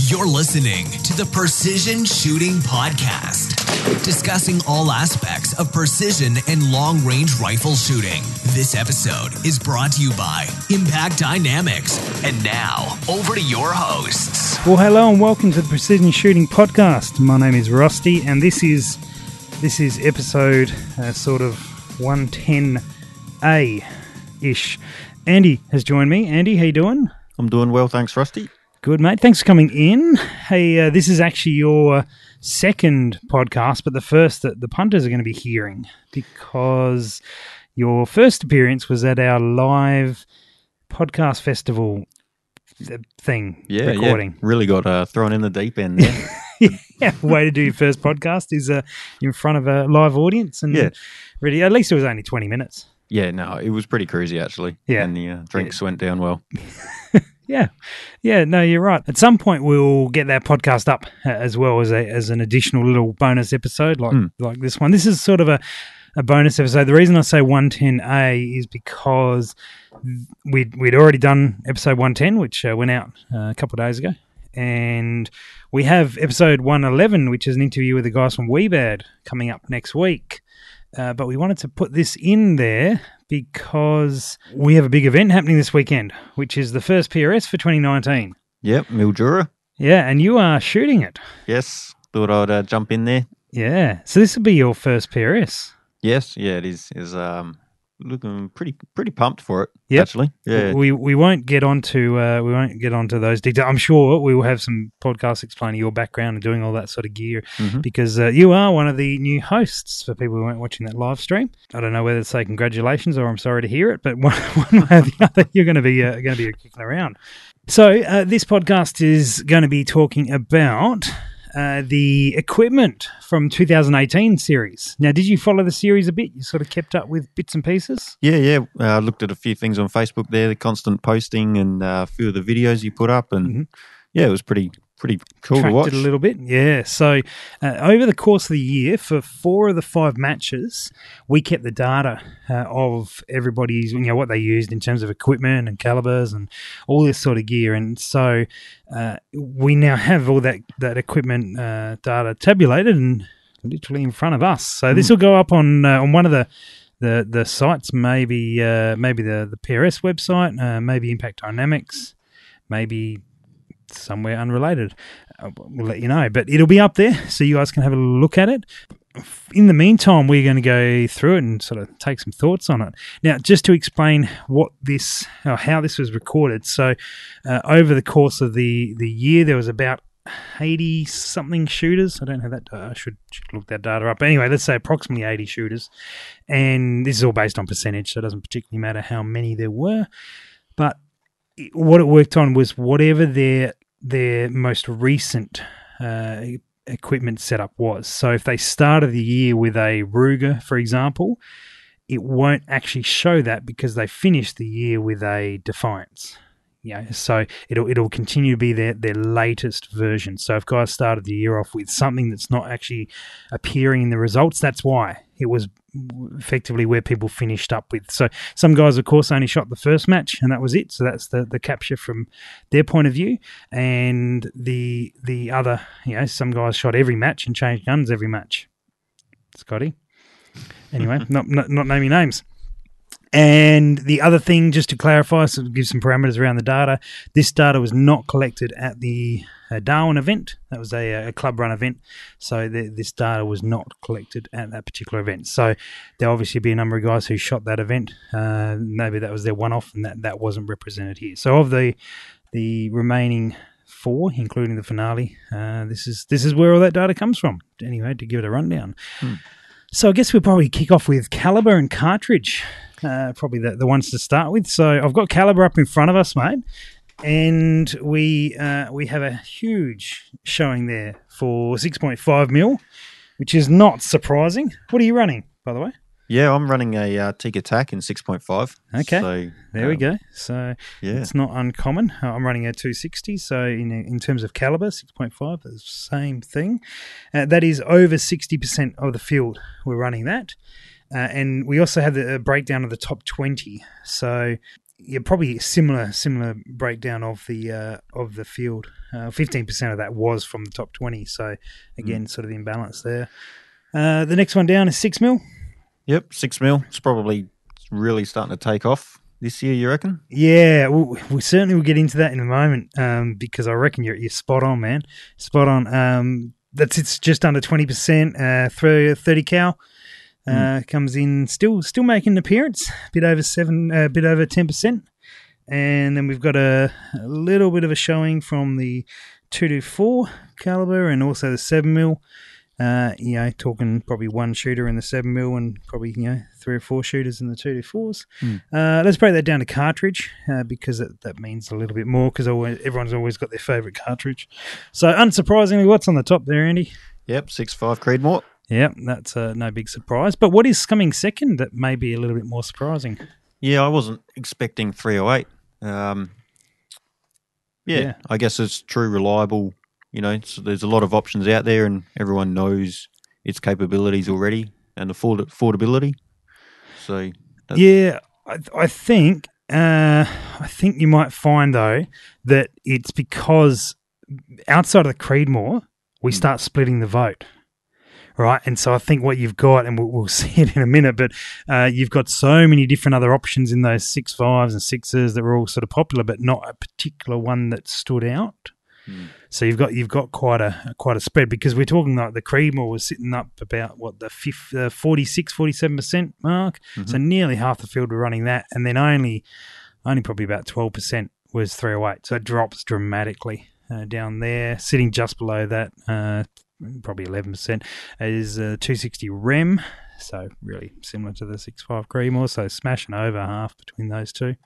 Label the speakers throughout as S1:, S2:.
S1: You're listening to the Precision Shooting Podcast, discussing all aspects of precision and long-range rifle shooting. This episode is brought to you by Impact Dynamics. And now, over to your hosts.
S2: Well, hello and welcome to the Precision Shooting Podcast. My name is Rusty, and this is episode sort of 110A-ish. Andy has joined me. Andy, how you doing?
S3: I'm doing well, thanks, Rusty.
S2: Good, mate. Thanks for coming in. Hey, this is actually your second podcast, but the first that the punters are going to be hearing, because your first appearance was at our live podcast festival thing recording.
S3: Yeah, really got thrown in the deep end there.
S2: Yeah, way to do your first podcast is in front of a live audience, and really, at least it was only 20 minutes.
S3: Yeah, no, it was pretty cruisy actually.
S2: Yeah,
S3: and the drinks went down well.
S2: Yeah, no, you're right. At some point, we'll get that podcast up as well as an additional little bonus episode like this one. This is sort of a bonus episode. The reason I say 110A is because we'd already done episode 110, which went out a couple of days ago, and we have episode 111, which is an interview with the guys from Weebad coming up next week. But we wanted to put this in there because we have a big event happening this weekend, which is the first PRS for 2019.
S3: Yep, Mildura.
S2: Yeah, and you are shooting it.
S3: Yes, thought I'd jump in there.
S2: Yeah, so this will be your first PRS.
S3: Yes, yeah, it is. Looking pretty pumped for it.
S2: Yep.
S3: Actually. Yeah.
S2: We won't get onto those details. I'm sure we will have some podcasts explaining your background and doing all that sort of gear, because you are one of the new hosts for people who weren't watching that live stream. I don't know whether to say congratulations or I'm sorry to hear it, but one way or the other, you're going to be kicking around. So this podcast is going to be talking about the equipment from 2018 series. Now, did you follow the series a bit? You sort of kept up with bits and pieces?
S3: Yeah. I looked at a few things on Facebook there, the constant posting and a few of the videos you put up, and it was pretty cool to watch.
S2: Tracked it a little bit, yeah. So over the course of the year, for 4 of the 5 matches, we kept the data of everybody's, what they used in terms of equipment and calibers and all this sort of gear. And so we now have all that equipment data tabulated and literally in front of us. So this will go up on one of the sites, maybe the PRS website, maybe Impact Dynamics, maybe somewhere unrelated. We'll let you know, but it'll be up there so you guys can have a look at it. In the meantime, we're going to go through it and sort of take some thoughts on it. Now, just to explain how this was recorded. So over the course of the year, there was about 80 something shooters. I don't have that data. I should look that data up. But anyway, let's say approximately 80 shooters, and this is all based on percentage, so it doesn't particularly matter how many there were. But what it worked on was whatever their most recent equipment setup was. So if they started the year with a Ruger, for example, it won't actually show that because they finished the year with a Defiance. So it'll continue to be their latest version. So if guys started the year off with something that's not actually appearing in the results, that's why. It was effectively where people finished up with. So some guys, of course, only shot the first match, and that was it. So that's the capture from their point of view. And the other, some guys shot every match and changed guns every match. Scotty. Anyway, not naming names. And the other thing, just to clarify, so to give some parameters around the data, this data was not collected at the Darwin event. That was a club run event. So this data was not collected at that particular event. So there'll obviously be a number of guys who shot that event. Maybe that was their one-off and that wasn't represented here. So of the remaining 4, including the finale, this is where all that data comes from. Anyway, to give it a rundown. So I guess we'll probably kick off with caliber and cartridge. Probably the ones to start with. So I've got caliber up in front of us, mate, and we have a huge showing there for 6.5mm, which is not surprising. What are you running, by the way?
S3: Yeah, I'm running a Teak Attack in 6.5.
S2: Okay,
S3: so,
S2: there we go. So it's not uncommon. I'm running a 260, so in terms of caliber, 6.5, the same thing. That is over 60% of the field we're running that. And we also have the breakdown of the top 20. So yeah, probably similar breakdown of the field. 15% of that was from the top 20. So again, sort of imbalance there. The next one down is 6 mil.
S3: Yep, 6 mil. It's probably really starting to take off this year, you reckon?
S2: Yeah, we certainly will get into that in a moment because I reckon you're spot on, man. Spot on. It's just under 20%. 30 cal comes in, still making an appearance, a bit over 10%. And then we've got a little bit of a showing from the 224 caliber and also the 7 mil. Talking probably one shooter in the 7 mil and probably 3 or 4 shooters in the 224s. Let's break that down to cartridge because that means a little bit more because everyone's always got their favourite cartridge. So unsurprisingly, what's on the top there, Andy?
S3: Yep, 6.5 Creedmoor.
S2: Yep, that's no big surprise. But what is coming second that may be a little bit more surprising?
S3: Yeah, I wasn't expecting 308. I guess it's true, reliable. So there's a lot of options out there, and everyone knows its capabilities already and affordability. So,
S2: I think you might find though that it's because outside of the Creedmoor, we start splitting the vote, right? And so I think what you've got, and we'll see it in a minute, but you've got so many different other options in those 6.5s and 6s that were all sort of popular, but not a particular one that stood out. So you've got quite a spread because we're talking like the Creedmoor was sitting up about the 47% mark. So nearly half the field were running that, and then only probably about 12% was 308. So it drops dramatically down there. Sitting just below that, probably 11% is 260 REM. So really similar to the 6.5 Creedmoor. So smashing over half between those two.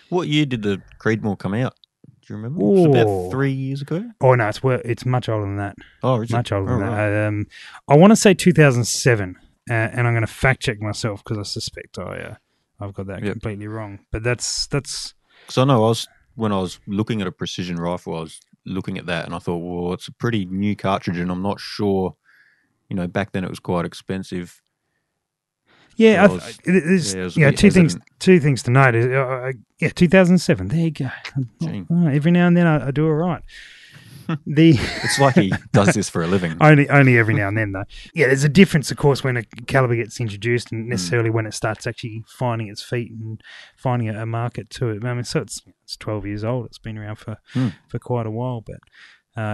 S3: What year did the Creedmoor come out? Do you remember? It was about 3 years ago.
S2: Oh no, it's much older than that.
S3: Oh, is
S2: much
S3: it?
S2: older than
S3: Right.
S2: that. I want to say 2007, and I'm going to fact check myself because I suspect I've got that completely wrong. But that's
S3: because I know when I was looking at a precision rifle, I was looking at that and I thought, well, it's a pretty new cartridge, and I'm not sure. Back then it was quite expensive.
S2: Yeah,
S3: So
S2: there's
S3: two
S2: things to note. 2007. There you go. Every now and then I do it right.
S3: It's like he does this for a living.
S2: Only every now and then, though. Yeah, there's a difference, of course, when a caliber gets introduced and necessarily when it starts actually finding its feet and finding a market to it. I mean, so it's 12 years old. It's been around for quite a while, but.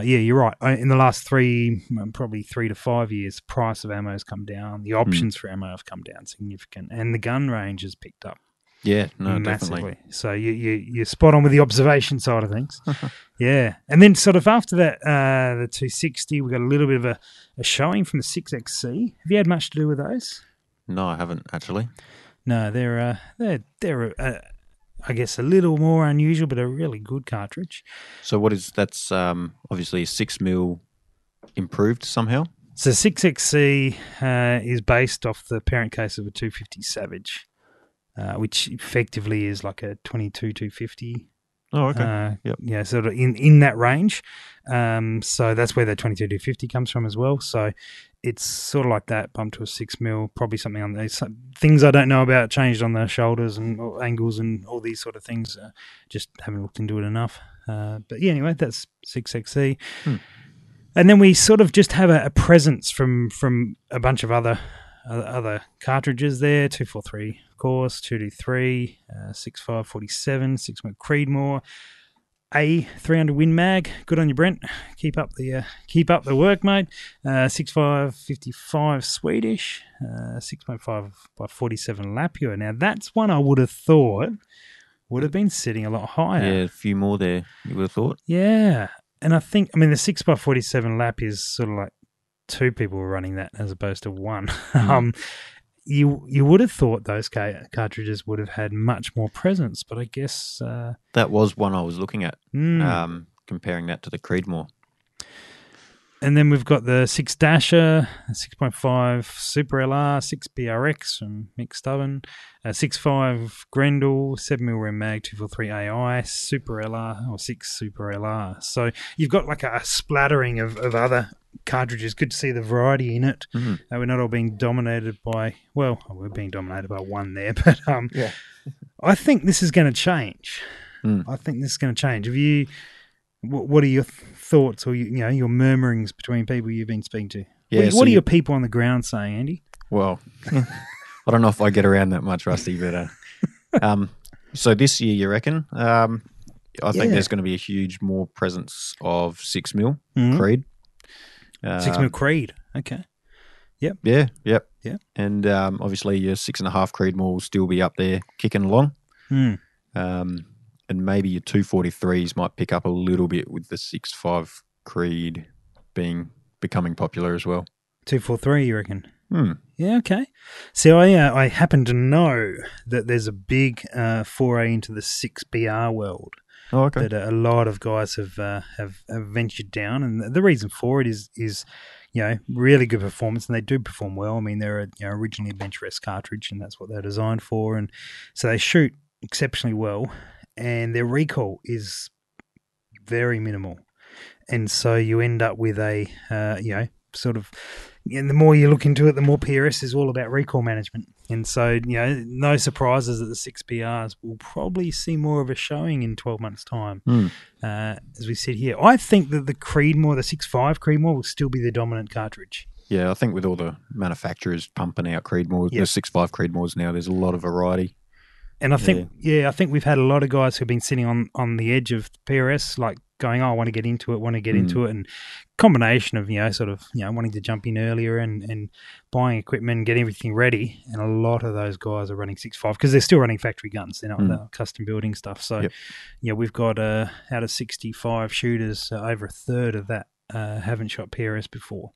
S2: You're right. In the last probably 3 to 5 years, price of ammo has come down. The options for ammo have come down significant, and the gun range has picked up.
S3: Yeah, no,
S2: massively.
S3: definitely.
S2: So you're spot on with the observation side of things. Yeah, and then sort of after that, the 260, we got a little bit of a showing from the 6XC. Have you had much to do with those?
S3: No, I haven't actually.
S2: No, they're I guess a little more unusual, but a really good cartridge.
S3: So that's obviously a 6 mil improved somehow?
S2: So 6XC is based off the parent case of a 250 Savage, which effectively is like a 22-250.
S3: Oh, okay. Yep.
S2: Yeah, sort of in that range. So that's where the 22-250 comes from as well. So it's sort of like that, bumped to a 6 mil, probably something on these things I don't know about, changed on the shoulders and angles and all these sort of things. Just haven't looked into it enough. But yeah, anyway, that's 6XC. And then we sort of just have a presence from a bunch of other cartridges there. 243, of course, 223, 6.5 47, 6 mil Creedmoor. A 300 Win Mag, good on you, Brent. Keep up the work, mate. 6.5 55 Swedish, 6.5 by 47 Lapua. Now that's one I would have thought would have been sitting a lot higher.
S3: Yeah, a few more there. You would have thought.
S2: Yeah, and the 6 by 47 Lap is sort of like 2 people were running that as opposed to 1. You would have thought those cartridges would have had much more presence, but I guess...
S3: that was one I was looking at, comparing that to the Creedmoor.
S2: And then we've got the 6 Dasher, 6.5 Super LR, 6 PRX from Mick Stubborn, 6.5 Grendel, 7 mil Rem Mag, 243 AI, Super LR, or 6 Super LR. So you've got like a splattering of other cartridges. Good to see the variety in it. We're not all being dominated by, well, we're being dominated by one there, but I think this is going to change. I think this is going to change. Have you? What are your thoughts or your murmurings between people you've been speaking to?
S3: Yeah,
S2: what are your people on the ground saying, Andy?
S3: Well, I don't know if I get around that much, Rusty, but so this year, you reckon? I think there's going to be a huge more presence of 6 mil Creed.
S2: 6 mil Creed. Okay. Yep.
S3: Yeah.
S2: And
S3: obviously your 6.5 Creedmoor will still be up there kicking along. And maybe your 243s might pick up a little bit with the 6.5 Creed becoming popular as well.
S2: 243, you reckon? Yeah, okay. So I happen to know that there's a big foray into the 6BR world.
S3: Oh, okay.
S2: That a lot of guys have ventured down, and the reason for it is really good performance, and they do perform well. I mean, they're originally a bench rest cartridge, and that's what they're designed for, and so they shoot exceptionally well, and their recoil is very minimal, and so you end up with a sort of. And the more you look into it, the more PRS is all about recoil management. And so, no surprises that the 6BRs will probably see more of a showing in 12 months' time. As we sit here, I think that the Creedmoor, the 6.5 Creedmoor, will still be the dominant cartridge.
S3: Yeah, I think with all the manufacturers pumping out Creedmoors, the 6.5 Creedmoors now, there's a lot of variety.
S2: And I think, I think we've had a lot of guys who've been sitting on the edge of PRS, like going, I want to get into it, and combination of, wanting to jump in earlier and buying equipment and getting everything ready. And a lot of those guys are running 6.5 because they're still running factory guns. They're not custom building stuff. So, we've got out of 65 shooters, over a third of that haven't shot PRS before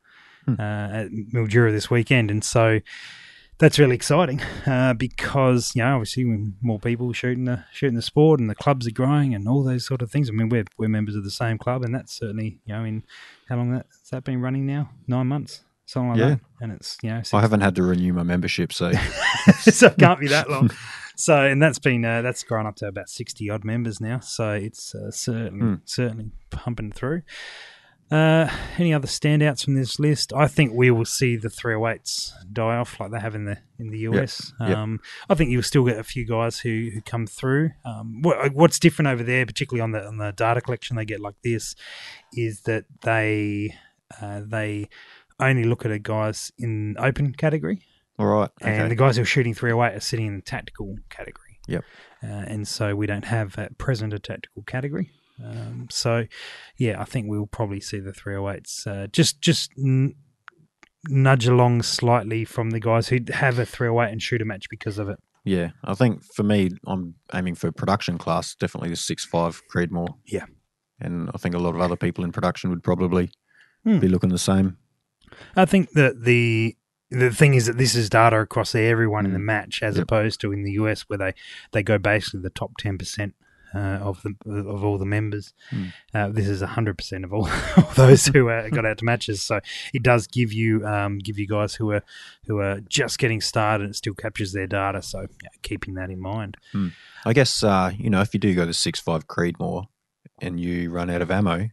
S2: at Mildura this weekend. And so that's really exciting because obviously when more people shooting the sport and the clubs are growing and all those sort of things. I mean, we're members of the same club, and that's certainly in how long has that been running now? 9 months, something like that. And it's
S3: I haven't had to renew my membership, so
S2: so it can't be that long. So and that's been that's grown up to about 60 odd members now. So it's certainly pumping through. Any other standouts from this list? I think we will see the 308s die off like they have in the US. I think you'll still get a few guys who come through. What's different over there, particularly on the data collection they get like this, is that they only look at guys in open category.
S3: All right. Okay.
S2: And the guys who are shooting 308 are sitting in the tactical category.
S3: Yep.
S2: And so we don't have at present a tactical category. I think we'll probably see the 308s just nudge along slightly from the guys who have a 308 and shoot a match because of it.
S3: Yeah, I think for me, I'm aiming for production class, definitely the 6.5 Creedmoor.
S2: Yeah.
S3: And I think a lot of other people in production would probably be looking the same.
S2: I think that the thing is that this is data across everyone in the match as opposed to in the US where they go basically the top 10%. Of all the members, this is 100% of all those who got out to matches. So it does give you guys who are just getting started, and it still captures their data. So keeping that in mind.
S3: I guess if you do go to 6.5 Creedmoor and you run out of ammo,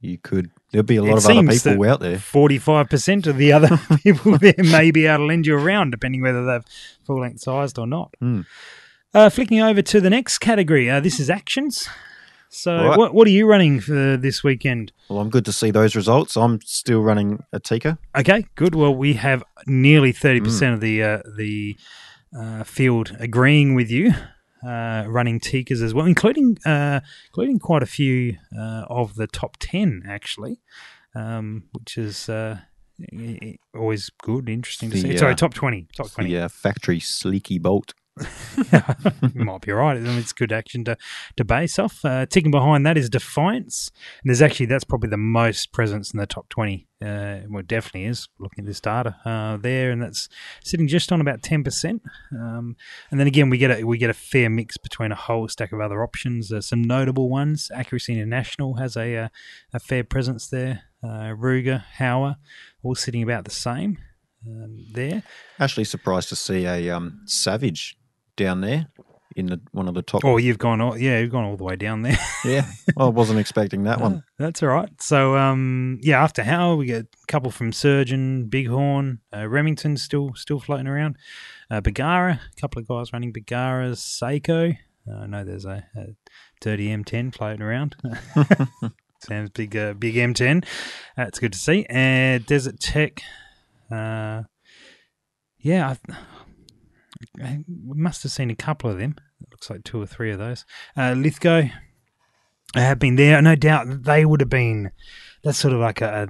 S3: there'll be a lot of other people out there.
S2: 45% of the other people there may be able to lend you a round, depending whether they've full length sized or not. Flicking over to the next category, this is actions. So right. What are you running for this weekend?
S3: Well, I'm good to see those results. I'm still running a Tika.
S2: Okay, good. Well, we have nearly 30% of the field agreeing with you, running Tikas as well, including quite a few of the top 10, actually, which is always good, interesting to see. Sorry, top 20.
S3: The factory Sleeky Bolt.
S2: You might be right. I mean, it's good action to base off. Ticking behind that is Defiance. And that's probably the most presence in the top 20. Well, it definitely is, looking at this data there, and that's sitting just on about 10%. And then again, we get a fair mix between a whole stack of other options. Some notable ones. Accuracy International has a fair presence there. Ruger, Hauer, all sitting about the same there.
S3: Actually surprised to see a Savage down there in one of the top.
S2: Oh, you've gone all the way down there.
S3: Yeah, I wasn't expecting that one.
S2: That's all right. So, after Howell, we get a couple from Surgeon, Bighorn, Remington still floating around, Bagara, a couple of guys running Bagaras, Seiko. I know there's a dirty M10 floating around. Sounds big M10. It's good to see. Desert Tech. We must have seen a couple of them. It looks like 2 or 3 of those. Lithgow have been there. No doubt they would have been. That's sort of like a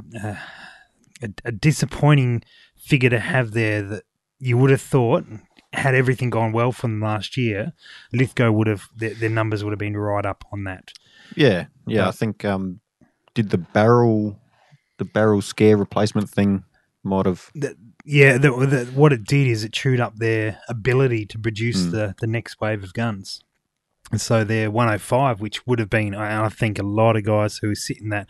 S2: disappointing figure to have there that you would have thought, had everything gone well for them last year, Lithgow would have, their numbers would have been right up on that.
S3: Yeah. I think did the barrel scare replacement thing might have.
S2: What it did is it chewed up their ability to produce the next wave of guns. And so their 105, which would have been, I think, a lot of guys who sit in that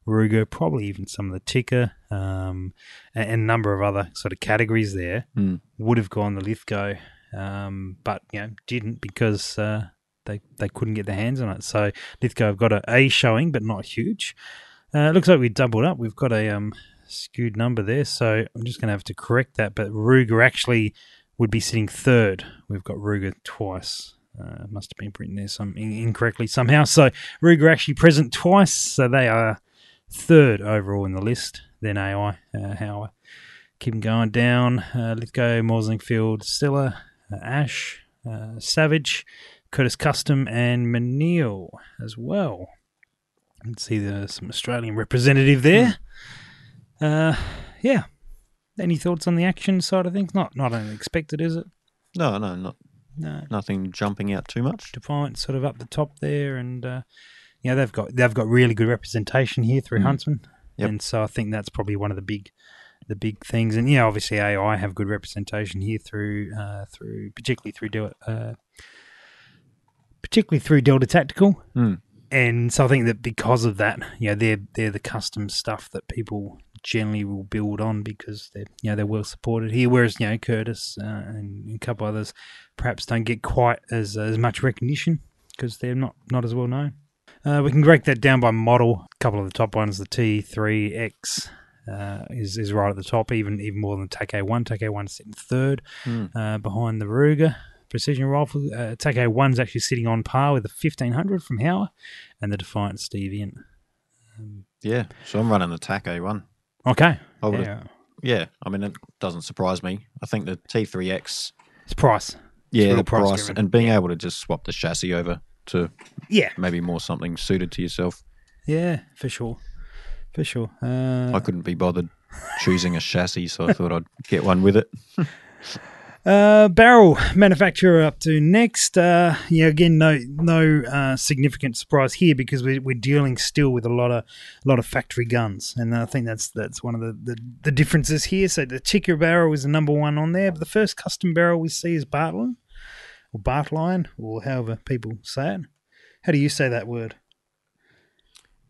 S2: Ruger, probably even some of the Ticker, and a number of other sort of categories there, would have gone the Lithgow, but didn't because they couldn't get their hands on it. So Lithgow have got a showing, but not huge. It looks like we doubled up. We've got a skewed number there, so I'm just going to have to correct that. But Ruger actually would be sitting third. We've got Ruger twice. Must have been written there incorrectly somehow. So Ruger actually present twice, so they are third overall in the list. Then AI, Howard. Keep them going down. Lithgow, Moslingfield, Stella, Ash, Savage, Curtis Custom, and Menil as well. You can see some Australian representative there. Any thoughts on the action side of things? Not unexpected, is it?
S3: No, nothing jumping out too much.
S2: Defiant sort of up the top there, and they've got really good representation here through Huntsman, and so I think that's probably one of the big things. And obviously AI have good representation here through particularly through Delta Tactical. And so I think that because of that, they're the custom stuff that people generally will build on because they're well supported here. Whereas Curtis and a couple others perhaps don't get quite as much recognition because they're not as well known. We can break that down by model. A couple of the top ones, the T3X is right at the top, even more than TAC A1. TAC A1 sitting third behind the Ruger precision rifle. TAC A1 is actually sitting on par with the 1500 from Howard and the Defiant Stevian.
S3: So I'm running the TAC A1.
S2: Okay.
S3: I mean, it doesn't surprise me. I think the T3X...
S2: It's price.
S3: The price and being able to just swap the chassis over to maybe more something suited to yourself.
S2: Yeah, for sure.
S3: I couldn't be bothered choosing a chassis, so I thought I'd get one with it.
S2: Barrel manufacturer up to next. Again, no significant surprise here because we're dealing still with a lot of factory guns, and I think that's one of the differences here. So the Ticker barrel is the number one on there, but the first custom barrel we see is Bartline, or however people say it. How do you say that word?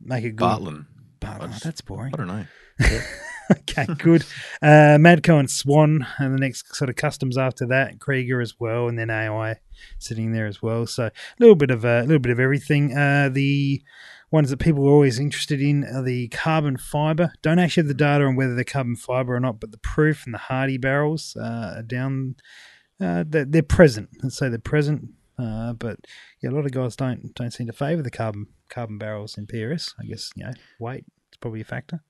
S2: Make it good.
S3: Bartline.
S2: That's boring.
S3: I don't know.
S2: Okay, good. Madco and Swan, and the next sort of customs after that, Krieger as well, and then AI sitting there as well. So a little bit of everything. The ones that people are always interested in are the carbon fibre. Don't actually have the data on whether they're carbon fibre or not, but the Proof and the Hardy barrels are down. They're present. Let's say they're present, but a lot of guys don't seem to favour the carbon barrels in PRS. I guess weight is probably a factor.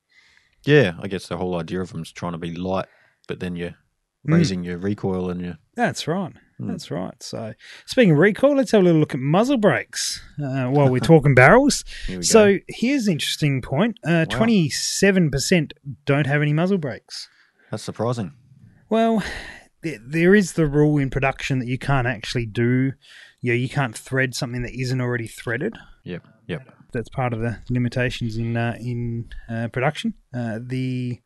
S3: Yeah, I guess the whole idea of them is trying to be light, but then you're raising your recoil and your...
S2: That's right. That's right. So, speaking of recoil, let's have a little look at muzzle brakes while we're talking barrels. So, here's an interesting point. 27% don't have any muzzle brakes.
S3: That's surprising.
S2: Well, there is the rule in production that you can't actually do... you can't thread something that isn't already threaded.
S3: Yep.
S2: That's part of the limitations in production. That's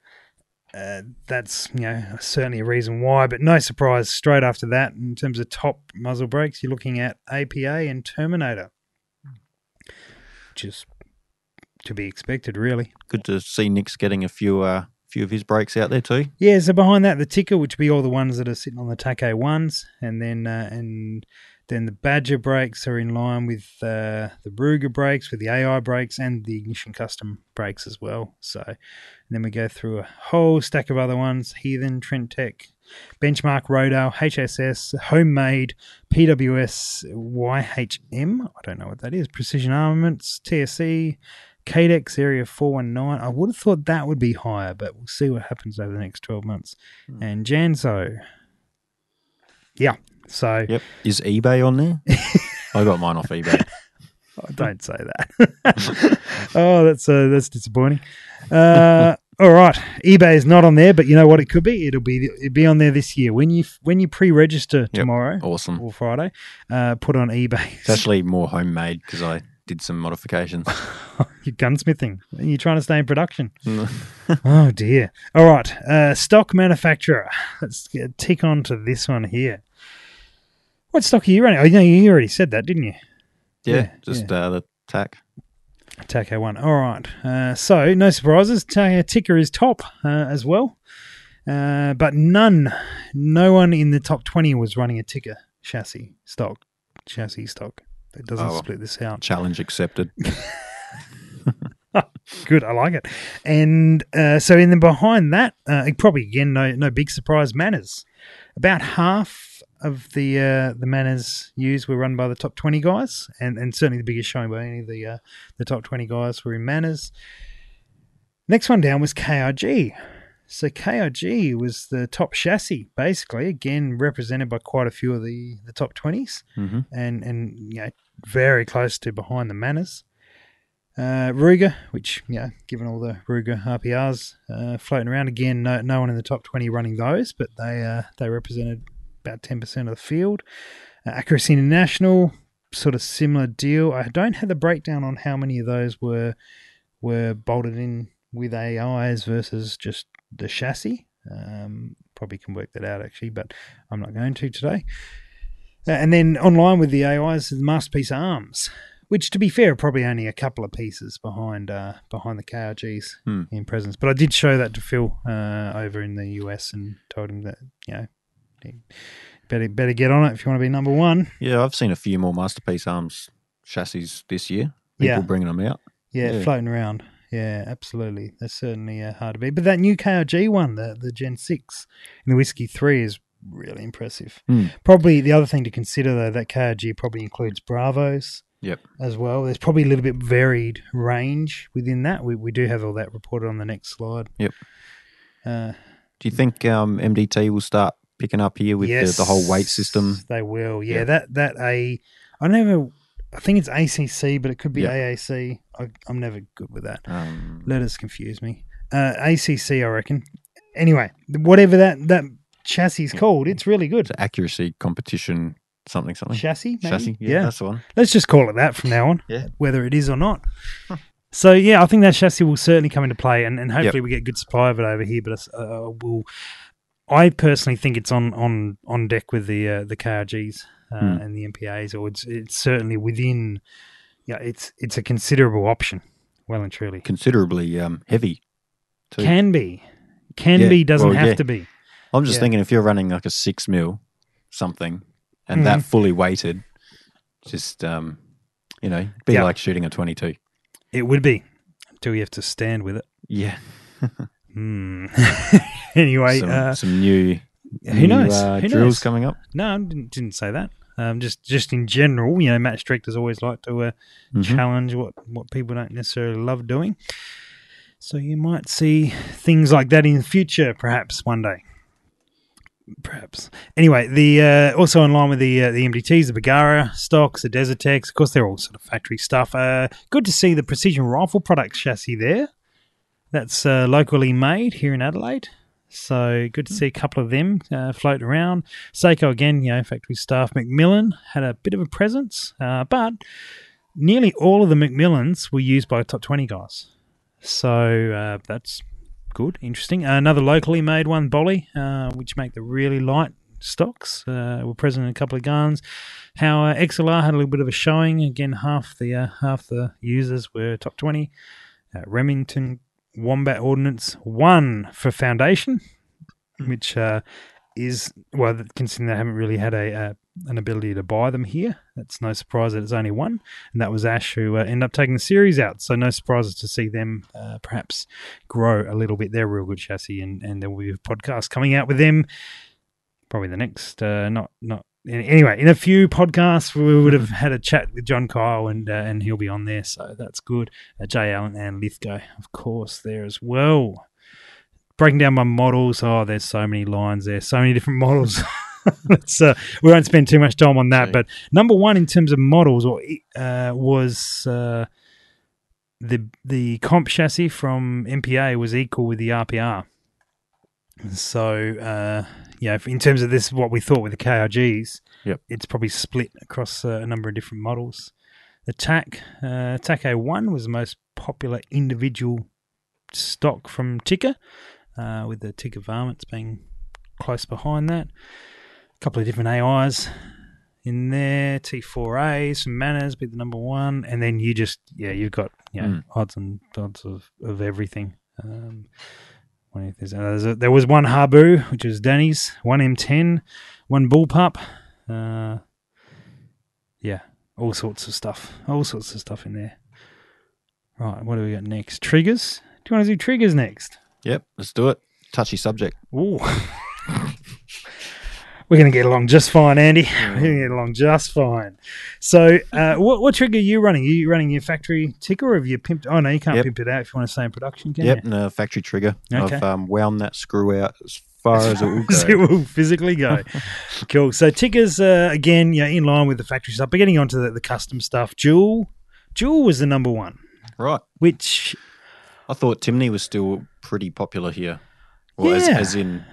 S2: certainly a reason why, but no surprise. Straight after that, in terms of top muzzle brakes, you're looking at APA and Terminator, which is to be expected, really.
S3: Good to see Nick's getting a few of his brakes out there too.
S2: Yeah, so behind that, the Ticker, which would be all the ones that are sitting on the TAC A1s, and then Then the Badger brakes are in line with the Ruger brakes, with the AI brakes, and the Ignition custom brakes as well. So, and then we go through a whole stack of other ones: Heathen, Trent Tech, Benchmark, Rodale, HSS, Homemade, PWS, YHM. I don't know what that is. Precision Armaments, TSE, Cadex, Area 419. I would have thought that would be higher, but we'll see what happens over the next 12 months. And Janzo. Yeah. So
S3: Yep. Is eBay on there? I got mine off eBay.
S2: Oh, don't say that. Oh, that's disappointing. All right, eBay is not on there, but you know what? It could be. It'll be on there this year when you pre-register tomorrow,
S3: awesome,
S2: or Friday. Put on eBay.
S3: It's actually more homemade because I did some modifications.
S2: You're gunsmithing. You're trying to stay in production. Oh dear. All right, stock manufacturer. Let's tick on to this one here. What stock are you running? Oh, you already said that, didn't you?
S3: Yeah, the TAC.
S2: TAC A1. All right. So, no surprises. Ticker is top as well. But no one in the top 20 was running a ticker chassis stock. It doesn't split this out.
S3: Challenge accepted.
S2: Good, I like it. And so, in the behind that, probably again, no big surprise, Manners. About half of the Manners used were run by the top 20 guys, and certainly the biggest showing by any of the top 20 guys were in Manners. Next one down was KRG. So KRG was the top chassis, basically, again represented by quite a few of the top 20s, and very close to behind the Manners. Ruger, which, given all the Ruger RPRs floating around, again, no one in the top 20 running those, but they represented about 10% of the field. Accuracy International, sort of similar deal. I don't have the breakdown on how many of those were bolted in with AIs versus just the chassis. Probably can work that out, actually, but I'm not going to today. And then online with the AIs, the Masterpiece Arms, which, to be fair, are probably only a couple of pieces behind the KRGs in presence. But I did show that to Phil over in the US and told him that, better get on it if you want to be number one.
S3: Yeah, I've seen a few more Masterpiece Arms chassis this year. People bringing them out.
S2: Yeah, floating around. Yeah, absolutely. They're certainly hard to beat. But that new KRG one, the Gen 6 in the Whiskey 3 is really impressive. Probably the other thing to consider, though, that KRG probably includes Bravos as well. There's probably a little bit varied range within that. We do have all that reported on the next slide.
S3: Yep. Do you think MDT will start picking up here with the whole weight system?
S2: They will. Yeah. I think it's ACC, but it could be AAC. I'm never good with that. Letters confuse me. ACC, I reckon. Anyway, whatever that chassis is called, it's really good.
S3: It's accuracy competition something.
S2: Chassis, maybe?
S3: Chassis, yeah, that's the one.
S2: Let's just call it that from now on,
S3: yeah,
S2: whether it is or not. So, I think that chassis will certainly come into play, and hopefully we get good supply of it over here, but I personally think it's on deck with the KRGs and the MPAs, or it's certainly within. It's a considerable option, well and truly.
S3: Considerably heavy, too.
S2: Can be, doesn't have to be.
S3: I'm just thinking if you're running like a 6 mil something and that fully weighted, just be like shooting a 22.
S2: It would be until you have to stand with it.
S3: Yeah.
S2: Anyway,
S3: some new
S2: who knows?
S3: drills coming up.
S2: No, I didn't say that. Just in general, match directors always like to challenge what people don't necessarily love doing. So you might see things like that in the future, perhaps one day. Perhaps. Anyway, the also in line with the MDTs, the Bagara stocks, the Desert Techs, of course, they're all sort of factory stuff. Good to see the Precision Rifle Products chassis there. That's locally made here in Adelaide. So good to see a couple of them float around. Seiko, again, factory stuff. Macmillan had a bit of a presence, but nearly all of the Macmillans were used by top 20 guys. So that's good, interesting. Another locally made one, Bolly, which make the really light stocks, were present in a couple of guns. How XLR had a little bit of a showing. Again, half the users were top 20. Remington Wombat Ordnance 1 for Foundation, which is, well, considering they haven't really had a an ability to buy them here. That's no surprise that it's only one, and that was Ash who ended up taking the series out. So no surprises to see them perhaps grow a little bit. They're a real good chassis, and there will be a podcast coming out with them. Probably the next, anyway, in a few podcasts, we would have had a chat with John Kyle, and he'll be on there, so that's good. Jay Allen and Lithgow, of course, there as well. Breaking down my models, there's so many lines there, so many different models. We won't spend too much time on that, but number one in terms of models was the comp chassis from MPA was equal with the RPR. So, in terms of this, what we thought with the KRGs, it's probably split across a number of different models. The TAC A1 was the most popular individual stock from Ticker, with the Ticker varmints being close behind that. A couple of different AIs in there, T4A, some Manners be the number one, and then you've got odds of everything. There was one Habu, which was Danny's, one M10, one Bullpup. All sorts of stuff in there. Right, what do we got next? Triggers? Do you want to do triggers next?
S3: Yep, let's do it. Touchy subject.
S2: Ooh. We're going to get along just fine, Andy. We're going to get along just fine. So what trigger are you running? Are you running your factory ticker, or have you pimped? Oh, no, you can't pimp it out if you want to stay in production, can you?
S3: No, factory trigger.
S2: Okay.
S3: I've wound that screw out as far as it will go.
S2: It will physically go. Cool. So tickers, again, in line with the factory stuff. But getting on to the custom stuff, Jewel was the number one.
S3: Right.
S2: Which
S3: I thought Timney was still pretty popular here. Well, as in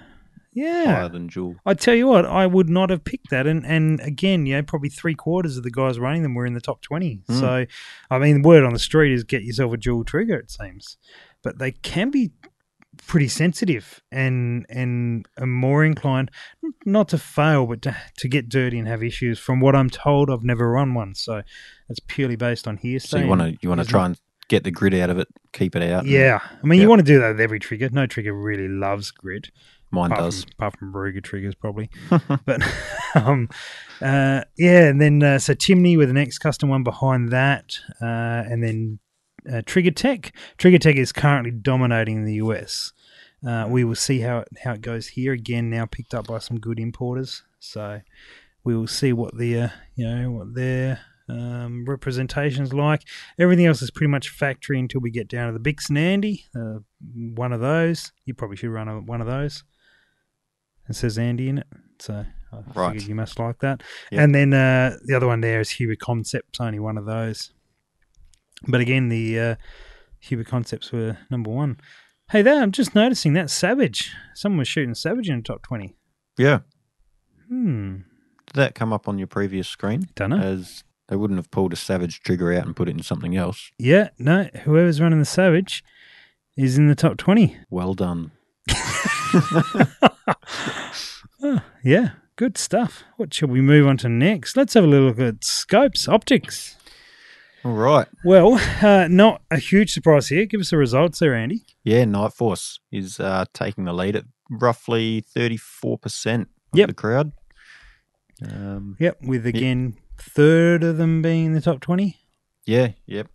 S3: higher than Jewel.
S2: I tell you what, I would not have picked that. And again, probably 3/4 of the guys running them were in the top 20. So, I mean, the word on the street is get yourself a Jewel trigger, it seems. But they can be pretty sensitive and are more inclined not to fail, but to get dirty and have issues. From what I'm told, I've never run one. So that's purely based on hearsay.
S3: So you want to try and get the grit out of it, keep it out.
S2: Yeah. I mean, you want to do that with every trigger. No trigger really loves grit.
S3: Mine does.
S2: Apart from Brugger triggers, probably. But, and then, so Timney with the next custom one behind that. And then Trigger Tech. Trigger Tech is currently dominating the US. We will see how it goes here. Again, now picked up by some good importers. So we will see what their representation's like. Everything else is pretty much factory until we get down to the Bix and Andy. One of those. You probably should run one of those. It says Andy in it, so I figured you must like that. Yep. And then the other one there is Huber Concepts, only one of those. But again, the Huber Concepts were number one. Hey, I'm just noticing that Savage. Someone was shooting Savage in the top 20.
S3: Yeah. Did that come up on your previous screen?
S2: Don't know.
S3: As they wouldn't have pulled a Savage trigger out and put it in something else.
S2: Yeah, no. Whoever's running the Savage is in the top 20.
S3: Well done.
S2: Yeah, good stuff. What shall we move on to next? Let's have a little look at scopes, optics.
S3: All right.
S2: Well, not a huge surprise here. Give us the results there, Andy.
S3: Yeah, Night Force is taking the lead at roughly 34% of the crowd.
S2: With again, third of them being in the top 20.
S3: Yeah, yep.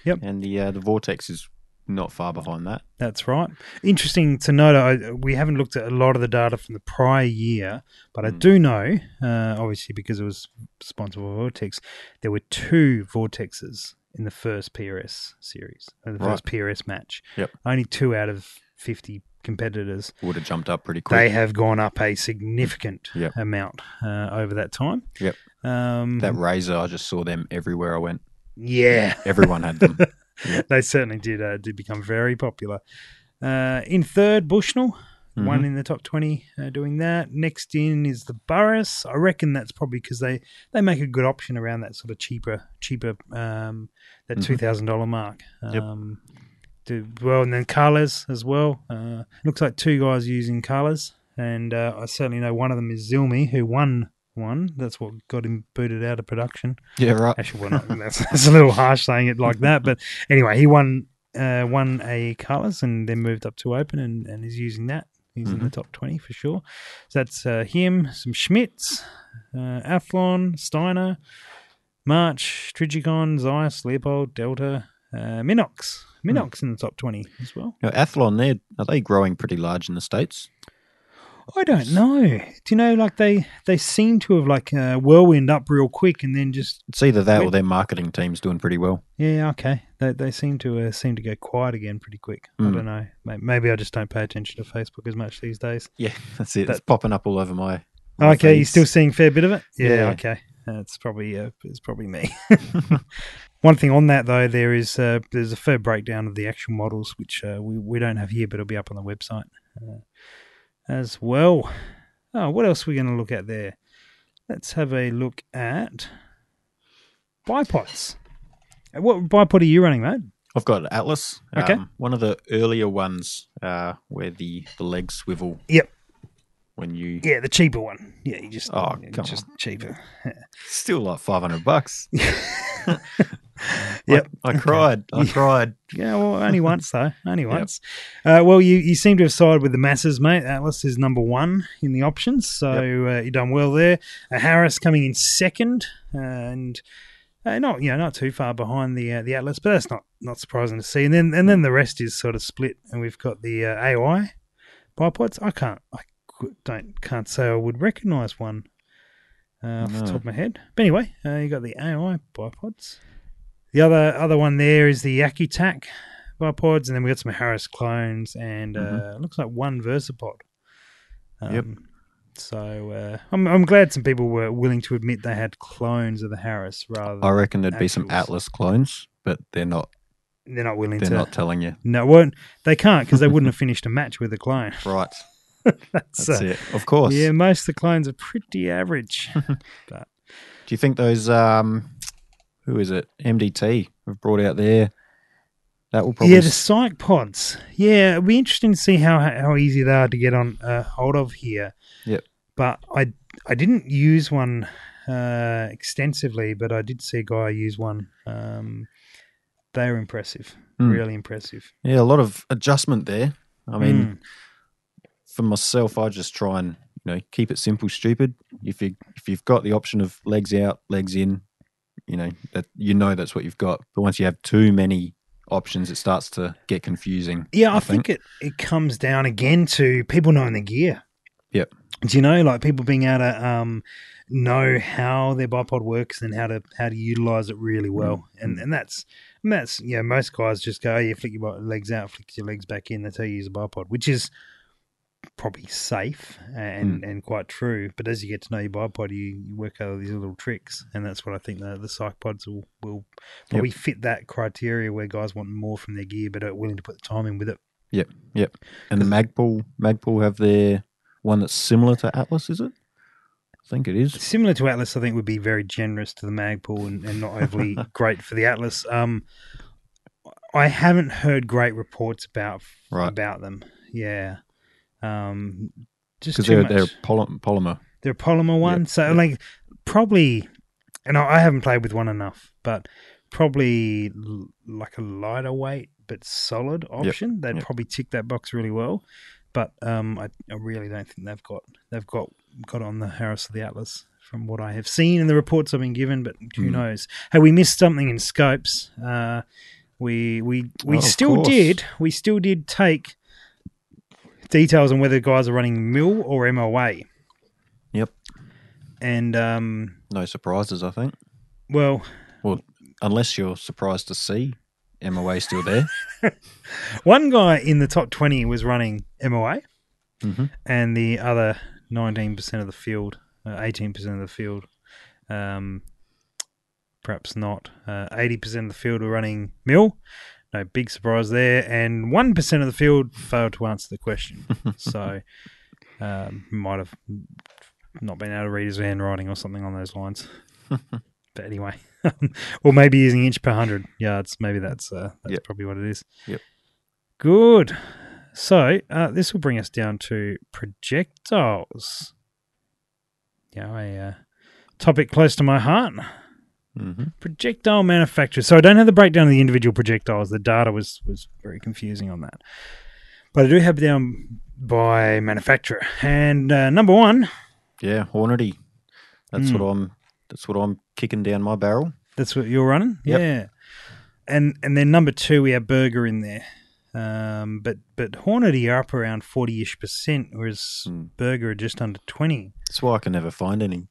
S2: And
S3: the Vortex is not far behind that.
S2: That's right. Interesting to note, we haven't looked at a lot of the data from the prior year, but I do know, obviously because it was sponsored by Vortex, there were 2 Vortexes in the first PRS series, the first PRS match.
S3: Yep.
S2: Only 2 out of 50 competitors.
S3: Would have jumped up pretty quick.
S2: They have gone up a significant amount over that time.
S3: Yep. That Razor, I just saw them everywhere I went.
S2: Yeah.
S3: Everyone had them. Yep.
S2: They certainly did become very popular. In third, Bushnell, one in the top 20 doing that. Next in is the Burris. I reckon that's probably because they make a good option around that sort of cheaper that $2,000 mark. And then Carles as well. Looks like 2 guys using Carles, and I certainly know one of them is Zilmi, who won one. That's what got him booted out of production.
S3: Yeah, right.
S2: Actually, well, that's a little harsh saying it like that, but anyway, he won a Carlos and then moved up to open and is using that. He's in the top 20 for sure. So that's him, some Schmitz, Athlon, Steiner, March, Trigicon, Zeiss, Leopold, Delta, Minox. Minox in the top 20 as well.
S3: Now, Athlon, are they growing pretty large in the States?
S2: I don't know. Do you know, like they seem to have like whirlwind up real quick and then just...
S3: It's either that or their marketing team's doing pretty well.
S2: Yeah, okay. They seem to go quiet again pretty quick. I don't know. Maybe I just don't pay attention to Facebook as much these days.
S3: Yeah, that's it. It's popping up all over my
S2: okay,
S3: feeds.
S2: you're still seeing a fair bit of it? Yeah. Okay. It's probably me. One thing on that though, there's a fair breakdown of the actual models, which we don't have here, but it'll be up on the website as well. Oh, what else are we going to look at there? Let's have a look at bipods. What bipod are you running, mate?
S3: I've got Atlas.
S2: Okay.
S3: One of the earlier ones where the legs swivel.
S2: Yep.
S3: When you...
S2: Yeah, the cheaper one. Yeah, you just...
S3: Oh, come
S2: just
S3: on.
S2: cheaper.
S3: Still like $500.
S2: Yep.
S3: I cried. I cried.
S2: Yeah, well, only once, though. Only once. Well, you seem to have sided with the masses, mate. Atlas is number 1 in the options, so you've done well there. Harris coming in second, and not too far behind the Atlas, but that's not surprising to see. And then the rest is sort of split, and we've got the AI bipods. I can't say I would recognise one off the top of my head. But anyway, you got the AI bipods. The other one there is the Accutac bipods, and then we got some Harris clones, and looks like one Versapod. So I'm glad some people were willing to admit they had clones of the Harris rather than
S3: I reckon there'd
S2: actuals.
S3: be some Atlas clones, but they're not.
S2: They're not willing
S3: They're
S2: to.
S3: not telling you.
S2: No, well, they can't because they wouldn't have finished a match with a clone.
S3: Right.
S2: That's
S3: it. Of course.
S2: Yeah, most of the clones are pretty average. But
S3: do you think those who is it? MDT have brought out there. That will probably
S2: the psych pods. Yeah, it'll be interesting to see how easy they are to get on hold of here.
S3: Yep.
S2: But I didn't use one extensively, but I did see a guy use one. They were impressive, really impressive.
S3: Yeah, a lot of adjustment there. I mean, for myself, I just try and keep it simple, stupid. If you've got the option of legs out, legs in, that's what you've got. But once you have too many options, it starts to get confusing.
S2: Yeah, I think it comes down again to people knowing their gear.
S3: Yep.
S2: Do you know, like people being able to know how their bipod works and how to utilize it really well, and that's most guys just go, you flick your legs out, flick your legs back in. That's how you use a bipod, which is probably safe and quite true. But as you get to know your bipod, you work out these little tricks, and that's what I think the psych pods will probably fit that criteria where guys want more from their gear but are willing to put the time in with it.
S3: Yep. And the Magpul have their one that's similar to Atlas, is it? I think it is.
S2: Similar to Atlas, I think would be very generous to the Magpul and not overly great for the Atlas. I haven't heard great reports about them. Yeah. Just
S3: because they're polymer.
S2: They're a polymer one, so probably, and I haven't played with one enough, but probably like a lighter weight but solid option. They'd probably tick that box really well, but I really don't think they've got on the Harris or the Atlas from what I have seen in the reports I've been given. But who knows? Hey, we missed something in scopes. We still did take details on whether guys are running MIL or MOA.
S3: Yep.
S2: And
S3: no surprises, I think.
S2: Well,
S3: unless you're surprised to see MOA still there.
S2: One guy in the top 20 was running MOA, and the other 19% of the field, 18% of the field, perhaps not. 80% of the field were running MIL. No big surprise there. And 1% of the field failed to answer the question. So might have not been able to read his handwriting or something on those lines. But anyway, or maybe using inch per 100 yards. Maybe that's probably what it is.
S3: Yep.
S2: Good. So this will bring us down to projectiles. A topic close to my heart. Projectile manufacturers. So I don't have the breakdown of the individual projectiles. The data was very confusing on that. But I do have it down by manufacturer. And number one.
S3: Yeah, Hornady. That's what I'm kicking down my barrel.
S2: That's what you're running?
S3: Yep.
S2: Yeah. And then number two, we have Burger in there. But Hornady are up around 40-ish%, whereas Burger are just under 20.
S3: That's why I can never find any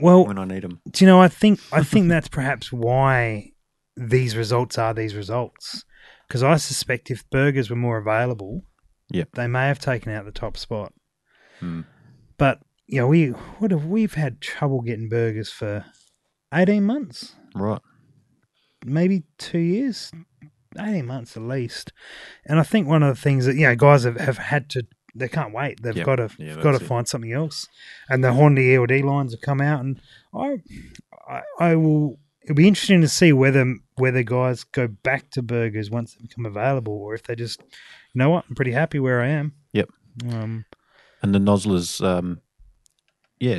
S3: when I need them.
S2: Do you know, I think that's perhaps why these results are these results. Because I suspect if Burgers were more available, they may have taken out the top spot. But, we've had trouble getting Burgers for 18 months.
S3: Right.
S2: Maybe 2 years. 18 months at least. And I think one of the things that, guys have had to, they can't wait. They've got to find something else. And the Hornady ELD lines have come out, and it'll be interesting to see whether guys go back to Burgers once they become available, or if they just, you know what, I'm pretty happy where I am.
S3: Yep. And the Nozzlers,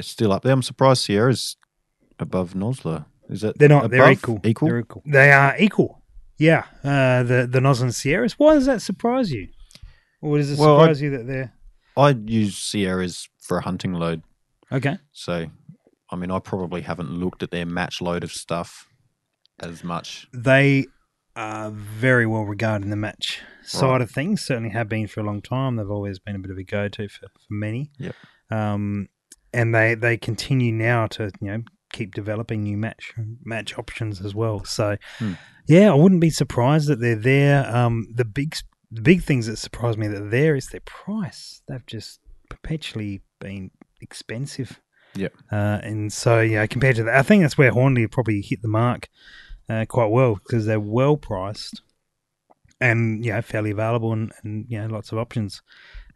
S3: still up there. I'm surprised Sierra's above Nozzler. Is that
S2: they're not?
S3: above?
S2: They're equal.
S3: Equal?
S2: They're equal. They are equal. Yeah, the Nozzle and Sierras. Why does that surprise you? Or does it surprise you that they're...
S3: I use Sierras for a hunting load.
S2: Okay.
S3: So, I mean, I probably haven't looked at their match load of stuff as much.
S2: They are very well regarded in the match side of things. Certainly have been for a long time. They've always been a bit of a go-to for many.
S3: Yep.
S2: And they continue now to, keep developing new match options as well. So, I wouldn't be surprised that they're there. The big things that surprise me that they're there is their price. They've just perpetually been expensive.
S3: Yep.
S2: And so, compared to that, I think that's where Hornady probably hit the mark quite well, because they're well priced and, fairly available and lots of options.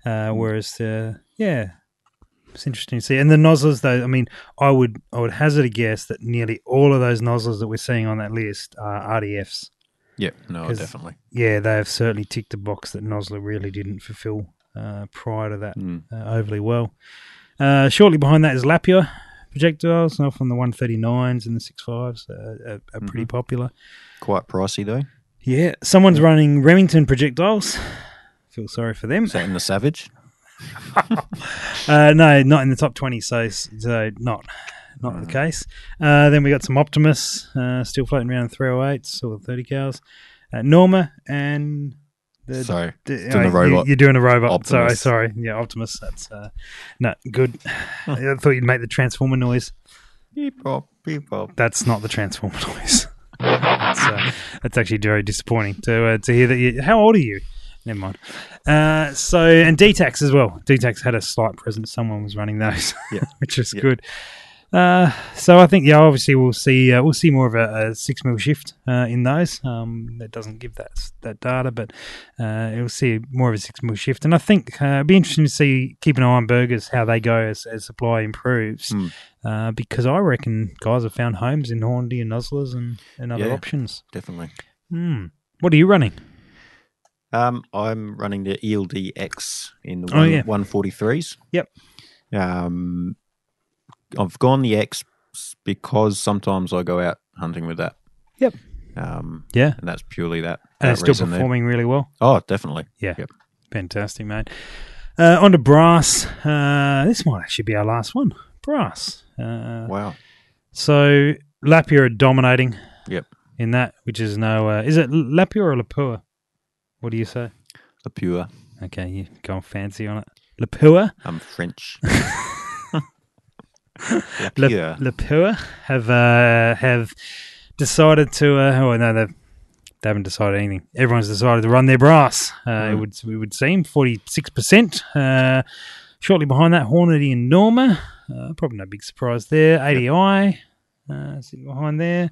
S2: Whereas, it's interesting to see. And the nozzles, though, I mean, I would hazard a guess that nearly all of those nozzles that we're seeing on that list are RDFs.
S3: Yeah, no, definitely.
S2: Yeah, they have certainly ticked a box that Nozzler really didn't fulfill prior to that overly well. Shortly behind that is Lapua projectiles, off on the 139s and the 6.5s are pretty popular.
S3: Quite pricey, though.
S2: Yeah, someone's running Remington projectiles. Feel sorry for them.
S3: Is that in the Savage?
S2: No, not in the top 20, so not the case. Then we got some Optimus still floating around 308s or 30 cals. Norma and
S3: doing a robot.
S2: You're doing a robot.
S3: Optimus.
S2: Sorry. Yeah, Optimus. That's not good. I thought you'd make the Transformer noise.
S3: Beep bop, beep bop.
S2: That's not the Transformer noise. That's actually very disappointing to hear that. How old are you? Never mind. And DTACs as well. DTACs had a slight presence. Someone was running those, which is good. So I think, obviously we'll see more of a 6mm shift in those. That doesn't give that data, but you'll see more of a 6mm shift. And I think it'd be interesting to keep an eye on Burgers, how they go as supply improves, because I reckon guys have found homes in Hornady and Nozzlers and other options.
S3: Definitely.
S2: What are you running?
S3: I'm running the ELD-X in the 143s.
S2: Yep.
S3: I've gone the X because sometimes I go out hunting with that.
S2: Yep.
S3: And that's purely that.
S2: And it's still performing really well.
S3: Oh, definitely.
S2: Yeah.
S3: Yep.
S2: Fantastic, mate. On to Brass. This might actually be our last one. Brass.
S3: Wow.
S2: So Lapua are dominating.
S3: Yep.
S2: In that, which is is it Lapua or Lapua? What do you say?
S3: Lapua.
S2: Okay, you're going fancy on it. Lapua?
S3: I'm French.
S2: Lapua have decided to. They haven't decided anything. Everyone's decided to run their Brass. It would seem 46%. Shortly behind that, Hornady and Norma. Probably no big surprise there. ADI sitting behind there.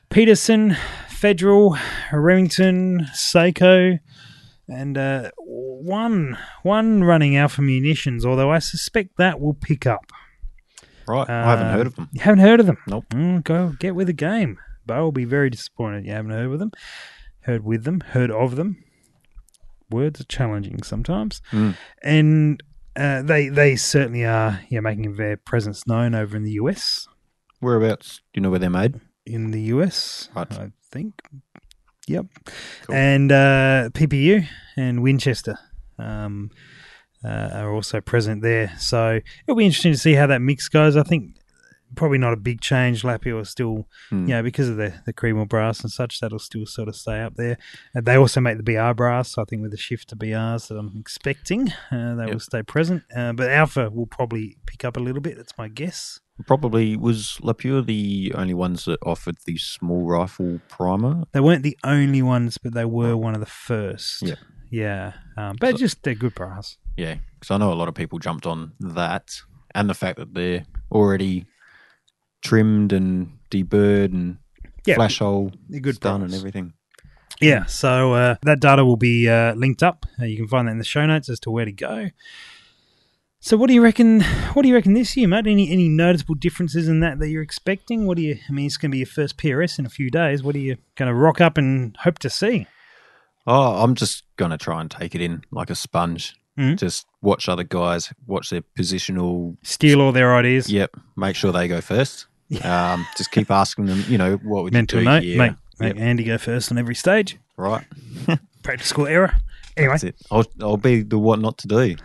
S2: Peterson, Federal, Remington, Seiko, and one running Alpha Munitions, although I suspect that will pick up.
S3: Right, I haven't heard of them.
S2: You haven't heard of them?
S3: Nope.
S2: Go get with the game. Bo will be very disappointed you haven't heard of them. Heard of them. Words are challenging sometimes. And they certainly are making their presence known over in the US.
S3: Whereabouts? Do you know where they're made?
S2: In the US,
S3: right.
S2: I think. Yep.
S3: Cool.
S2: And PPU and Winchester are also present there. So it'll be interesting to see how that mix goes. I think probably not a big change. Lapia will still, because of the Creedmoor brass and such, that'll still sort of stay up there. And they also make the BR brass, so I think with the shift to BRs that I'm expecting, they will stay present. But Alpha will probably pick up a little bit, that's my guess.
S3: Probably. Was Lapure the only ones that offered the small rifle primer?
S2: They weren't the only ones, but they were one of the first.
S3: Yeah.
S2: Yeah. But they're good brass.
S3: Yeah, because I know a lot of people jumped on that and the fact that they're already trimmed and deburred and flash hole done and everything.
S2: Yeah, so that data will be linked up. You can find that in the show notes as to where to go. So what do you reckon? What do you reckon this year, mate? Any noticeable differences in that you're expecting? It's going to be your first PRS in a few days. What are you going to rock up and hope to see?
S3: Oh, I'm just going to try and take it in like a sponge. Just watch other guys, watch their positional...
S2: Steal all their ideas.
S3: Yep, make sure they go first. Just keep asking them, what would
S2: Mental
S3: you do
S2: note,
S3: here?
S2: Make Andy go first on every stage.
S3: Right.
S2: Practical error. Anyway.
S3: That's it. I'll be the what not to do.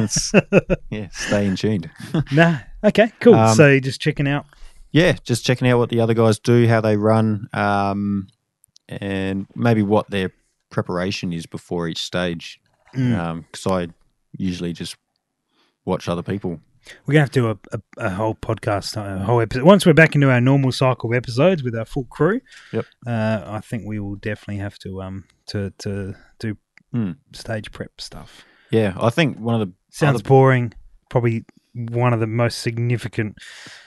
S3: Stay in tuned.
S2: Nah, okay, cool. So just checking out.
S3: Yeah, just checking out what the other guys do, how they run, and maybe what their preparation is before each stage. Because I usually just watch other people.
S2: We're going to have to do a whole podcast, a whole episode. Once we're back into our normal cycle of episodes with our full crew, I think we will definitely have to do stage prep stuff.
S3: Yeah, I think one of the...
S2: Sounds boring. Probably one of the most significant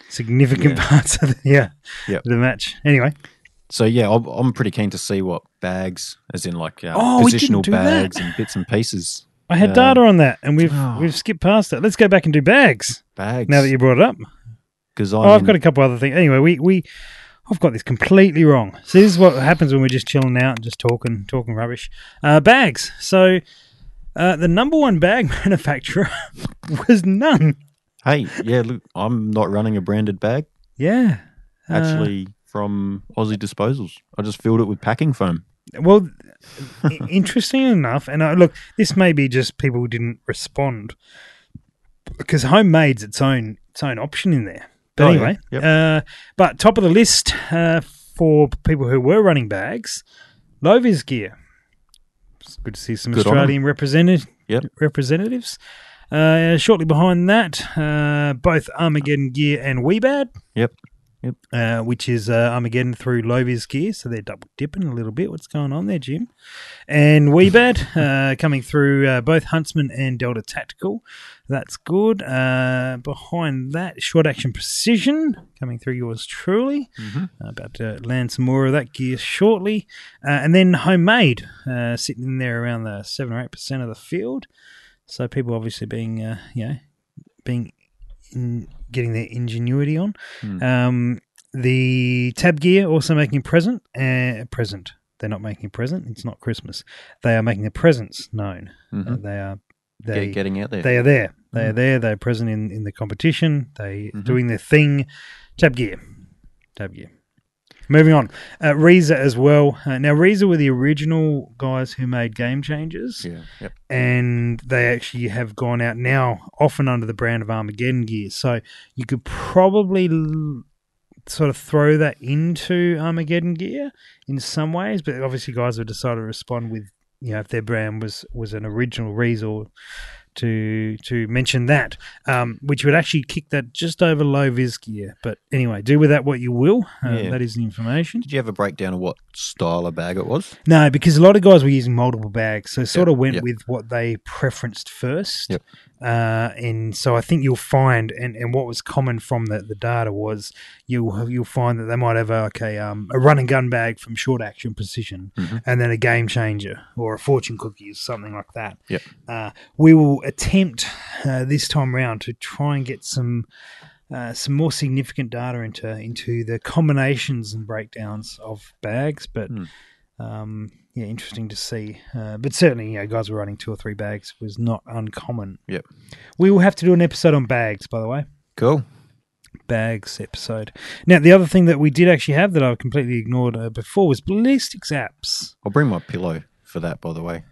S2: parts of the match. Anyway.
S3: So, yeah, I'm pretty keen to see what bags, as in like positional bags and bits and pieces.
S2: I had data on that, and we've skipped past it. Let's go back and do bags.
S3: Bags.
S2: Now that you brought it up.
S3: Because
S2: I've got a couple other things. Anyway, I've got this completely wrong. So this is what happens when we're just chilling out and just talking rubbish. Bags. So the number one bag manufacturer was none.
S3: Hey, yeah, look, I'm not running a branded bag.
S2: Yeah.
S3: Actually, from Aussie Disposals. I just filled it with packing foam.
S2: Well, interesting enough, and look, this may be just people who didn't respond because homemade's its own option in there. But anyway, but top of the list for people who were running bags, low-vis gear. It's good to see some Australian representatives. Shortly behind that, both Armageddon Gear and Weebad. Which is Armageddon through low-vis gear, so they're double dipping a little bit. What's going on there, Jim? And Weebad coming through both Huntsman and Delta Tactical. That's good. Behind that, Short Action Precision coming through yours truly. About to land some more of that gear shortly. And then Homemade sitting in there around the 7 or 8% of the field. So people obviously being getting their ingenuity on. The Tab Gear also making present. They're not making a present. It's not Christmas. They are making their presence known. They're
S3: getting out there.
S2: They are there. They are there. They're present in the competition. They doing their thing. Tab Gear. Moving on. Reza as well. Now, Reza were the original guys who made Game Changers. And they actually have gone out now, often under the brand of Armageddon Gear. So you could probably sort of throw that into Armageddon Gear in some ways. But obviously guys have decided to respond with, if their brand was an original Reza to mention that, which would actually kick that just over low-vis gear. But anyway, do with that what you will. That is the information.
S3: Did you have a breakdown of what style of bag it was?
S2: No, because a lot of guys were using multiple bags, so sort of went with what they preferenced first. And so I think you'll find, and what was common from the data was you'll find that they might have a run and gun bag from Short Action Precision, and then a Game Changer or a Fortune Cookie or something like that. We will attempt this time round to try and get some more significant data into the combinations and breakdowns of bags, but. Interesting to see. But certainly, guys were running 2 or 3 bags was not uncommon. We will have to do an episode on bags, by the way.
S3: Cool.
S2: Bags episode. Now, the other thing that we did actually have that I completely ignored before was ballistics apps.
S3: I'll bring my pillow for that, by the way.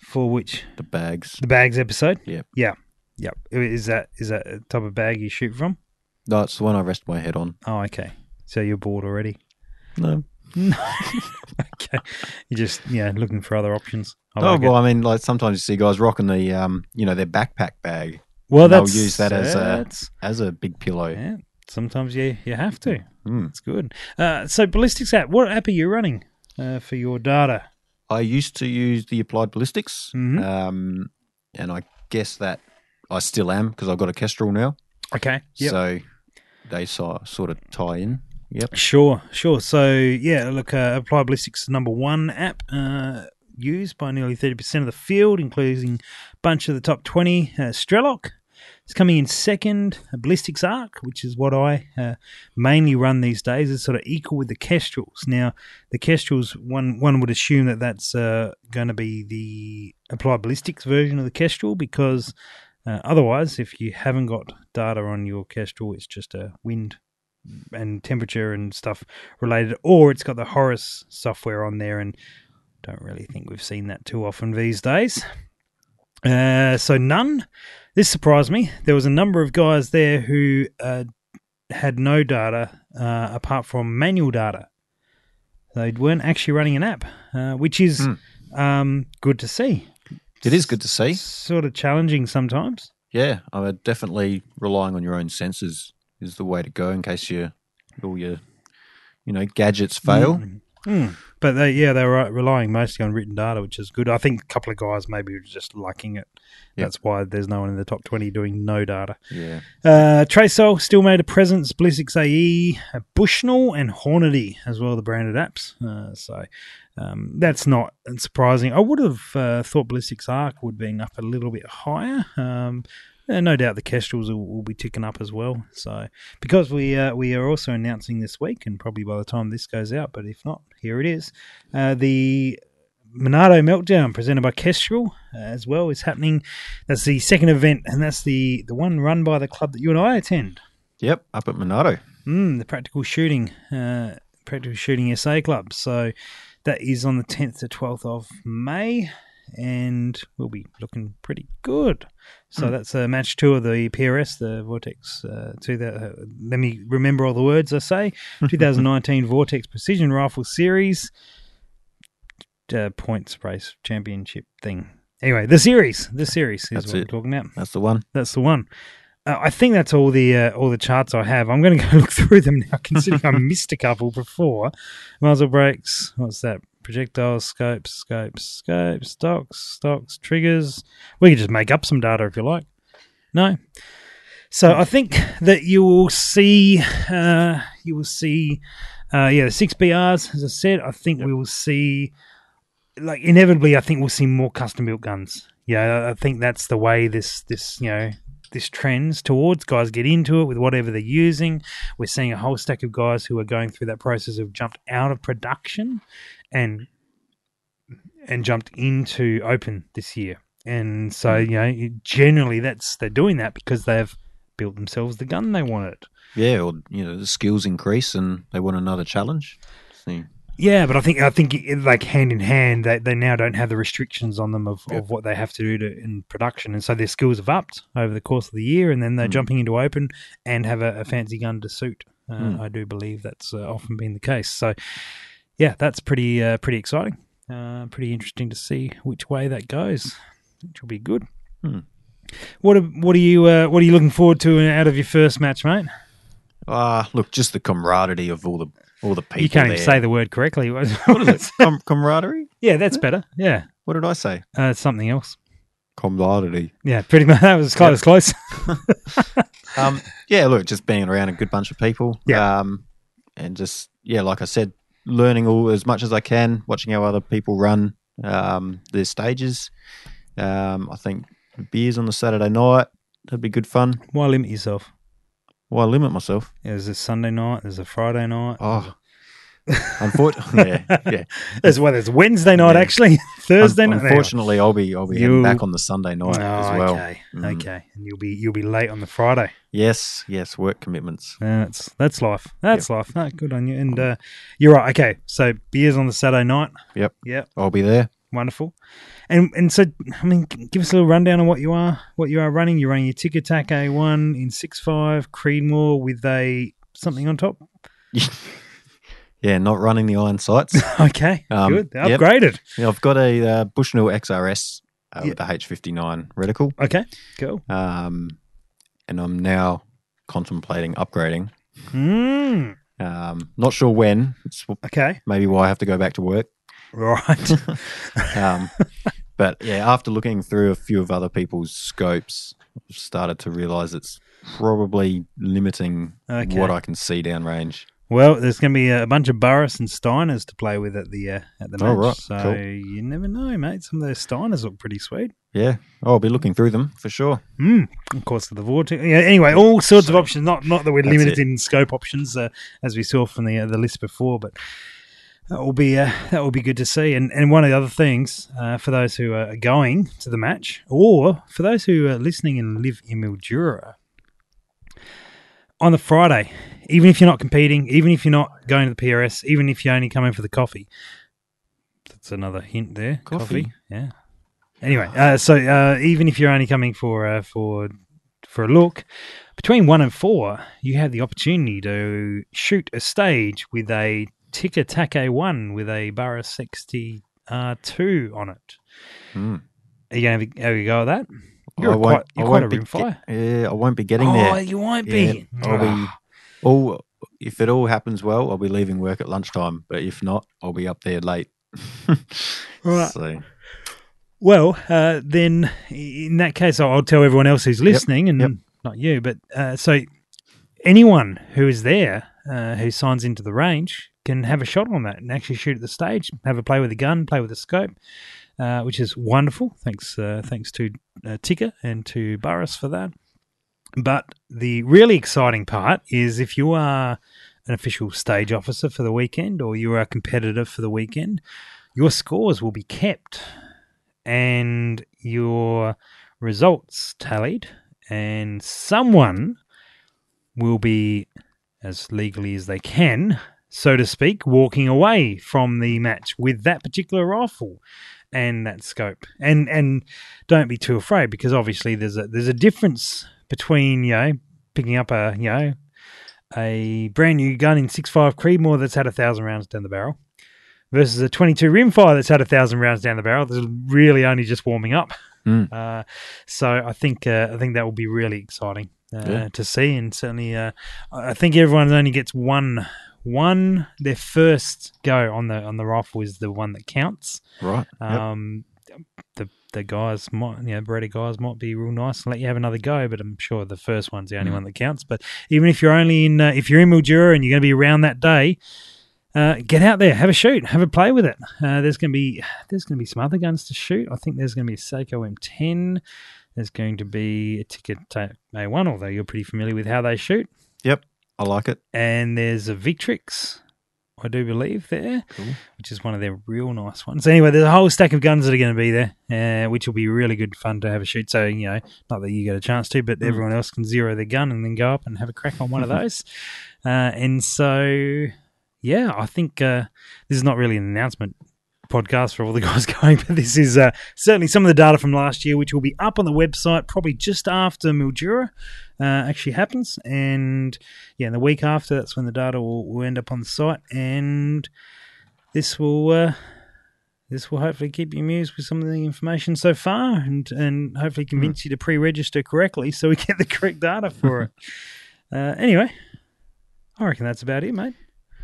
S2: For which?
S3: The bags.
S2: The bags episode?
S3: Yep.
S2: Yeah. Yep. Is that a type of bag you shoot from?
S3: No, it's the one I rest my head on.
S2: Oh, okay. So you're bored already?
S3: No.
S2: Okay. You're just looking for other options.
S3: I mean, like sometimes you see guys rocking the their backpack bag.
S2: Well,
S3: they'll use that as a big pillow.
S2: Yeah. Sometimes you have to.
S3: It's
S2: good. So ballistics app. What app are you running for your data?
S3: I used to use the Applied Ballistics,
S2: Mm-hmm.
S3: and I guess that I still am because I've got a Kestrel now.
S2: Okay. Yep.
S3: So they sort of tie in. Yep.
S2: Sure. So, look, Applied Ballistics is number one app used by nearly 30% of the field, including a bunch of the top 20. Strelok is coming in second. Ballistics Arc, which is what I mainly run these days, is sort of equal with the Kestrels. Now, the Kestrels, one would assume that that's going to be the Applied Ballistics version of the Kestrel because otherwise, if you haven't got data on your Kestrel, it's just a wind and temperature and stuff related, or it's got the Horus software on there, and don't really think we've seen that too often these days. So none. This surprised me. There was a number of guys there who had no data apart from manual data. They weren't actually running an app, which is good to see.
S3: It is good to see.
S2: Sort of challenging sometimes.
S3: Yeah, I mean, definitely relying on your own senses is the way to go in case all your gadgets fail.
S2: But they were relying mostly on written data, which is good. I think a couple of guys maybe were just liking it. Yep. That's why there's no one in the top 20 doing no data.
S3: Yeah.
S2: Tracel still made a presence, Ballistics AE, Bushnell and Hornady as well, the branded apps. So that's not surprising. I would have thought Ballistics Arc would have been up a little bit higher. And no doubt the Kestrels will be ticking up as well. So because we are also announcing this week, and probably by the time this goes out, but if not, here it is. The Monado Meltdown presented by Kestrel as well is happening. That's the second event, and that's the one run by the club that you and I attend.
S3: Yep, up at Monado.
S2: The Practical Shooting SA Club. So that is on the 10th to 12th of May. And we'll be looking pretty good. So that's match 2 of the PRS, the Vortex. Let me remember all the words I say. 2019 Vortex Precision Rifle Series points race championship thing. Anyway, the series is what we're talking about.
S3: That's the one.
S2: I think that's all the charts I have. I'm going to go look through them now, considering I missed a couple before. Muzzle brakes. What's that? Projectiles, scopes, stocks, triggers. We could just make up some data if you like. No. So I think that you will see the 6 BRs, as I said. I think we will see, inevitably, I think we'll see more custom-built guns. Yeah, I think that's the way this trends towards. Guys get into it with whatever they're using. We're seeing a whole stack of guys who are going through that process of jumped out of production and jumped into open this year. And so, generally they're doing that because they've built themselves the gun they wanted.
S3: Yeah, or the skills increase and they want another challenge. So.
S2: Yeah, but I think like hand in hand, they now don't have the restrictions on them of what they have to do in production, and so their skills have upped over the course of the year, and then they're jumping into open and have a fancy gun to suit. I do believe that's often been the case. So, yeah, that's pretty exciting. Pretty interesting to see which way that goes, which will be good. What are you looking forward to out of your first match, mate?
S3: Look, just the camaraderie of all the people.
S2: You can't even say the word correctly.
S3: What is it? Camaraderie?
S2: Yeah, that's better. Yeah.
S3: What did I say?
S2: Something else.
S3: Camaraderie.
S2: Yeah, pretty much. That was close.
S3: Yeah, look, just being around a good bunch of people.
S2: Yeah.
S3: And just, like I said, learning as much as I can, watching how other people run their stages. I think beers on the Saturday night, that'd be good fun.
S2: Why limit yourself?
S3: Why limit myself?
S2: Yeah, there's a Sunday night, there's a Friday night.
S3: Oh, unfortunately, yeah.
S2: There's Wednesday night, actually. Thursday night.
S3: Unfortunately, I'll be heading back on the Sunday night as well.
S2: Okay. And you'll be late on the Friday.
S3: Yes, work commitments.
S2: That's life. That's life. No, good on you. And you're right. Okay, so beers on the Saturday night.
S3: Yep.
S2: Yep.
S3: I'll be there.
S2: Wonderful. And so, I mean, give us a little rundown on what you are running. You're running your Tic Tac A1 in 6.5 Creedmoor with something on top.
S3: Yeah, not running the iron sights.
S2: Okay, good. Upgraded.
S3: Yeah, I've got a Bushnell XRS with the H59 reticle.
S2: Okay, cool.
S3: And I'm now contemplating upgrading. Not sure when. It's maybe why I have to go back to work.
S2: Right.
S3: But yeah, after looking through a few of other people's scopes, I've started to realise it's probably limiting what I can see downrange.
S2: Well, there's going to be a bunch of Burris and Steiners to play with at the match.
S3: Oh, right.
S2: So
S3: cool.
S2: You never know, mate. Some of those Steiners look pretty sweet.
S3: Yeah, I'll be looking through them for sure.
S2: Of course, the vortex. Yeah. Anyway, all sorts of options. Not that we're limited in scope options, as we saw from the list before, but that will be good to see. And one of the other things for those who are going to the match, or for those who are listening and live in Mildura, on the Friday, even if you're not competing, even if you're not going to the PRS, even if you're only coming for the coffee, that's another hint there. Coffee. Yeah. Anyway, so even if you're only coming for a look, between 1 and 4, you have the opportunity to shoot a stage with a Tic Tac A1 with a Burris 60 R2 on it. Are you going to have a go at that? You're quite a rimfire.
S3: I won't be getting there.
S2: Oh, you won't be.
S3: I'll be. If it all happens well, I'll be leaving work at lunchtime. But if not, I'll be up there late.
S2: Right.
S3: So.
S2: Well, then in that case, I'll tell everyone else who's listening, and not you, but so anyone who is there who signs into the range can have a shot on that and actually shoot at the stage, have a play with the gun, play with the scope. Which is wonderful. Thanks to Tika and to Burris for that. But the really exciting part is if you are an official stage officer for the weekend or you are a competitor for the weekend, your scores will be kept and your results tallied, and someone will be, as legally as they can, so to speak, walking away from the match with that particular rifle and that scope. And don't be too afraid, because obviously there's a difference between, picking up a brand new gun in 6.5 Creedmoor that's had 1,000 rounds down the barrel versus a 22 rimfire that's had 1,000 rounds down the barrel. That's really only just warming up. So I think that will be really exciting to see, and certainly I think everyone only gets one. Their first go on the rifle is the one that counts.
S3: Right.
S2: The guys might, Beretta guys might be real nice and let you have another go, but I'm sure the first one's the only one that counts. But even if you're only if you're in Mildura and you're going to be around that day, get out there, have a shoot, have a play with it. There's going to be some other guns to shoot. I think there's going to be a Seiko M10. There's going to be a Tic Tac A1, although you're pretty familiar with how they shoot.
S3: Yep. I like it.
S2: And there's a Victrix, I do believe, there, which is one of their real nice ones. Anyway, there's a whole stack of guns that are going to be there, which will be really good fun to have a shoot. So, not that you get a chance to, but everyone else can zero their gun and then go up and have a crack on one of those. And so, I think this is not really an announcement podcast for all the guys going, but this is certainly some of the data from last year, which will be up on the website probably just after Mildura actually happens, and in the week after, that's when the data will end up on the site, and this will hopefully keep you amused with some of the information so far, and hopefully convince you to pre-register correctly so we get the correct data for it. Anyway, I reckon that's about it, mate.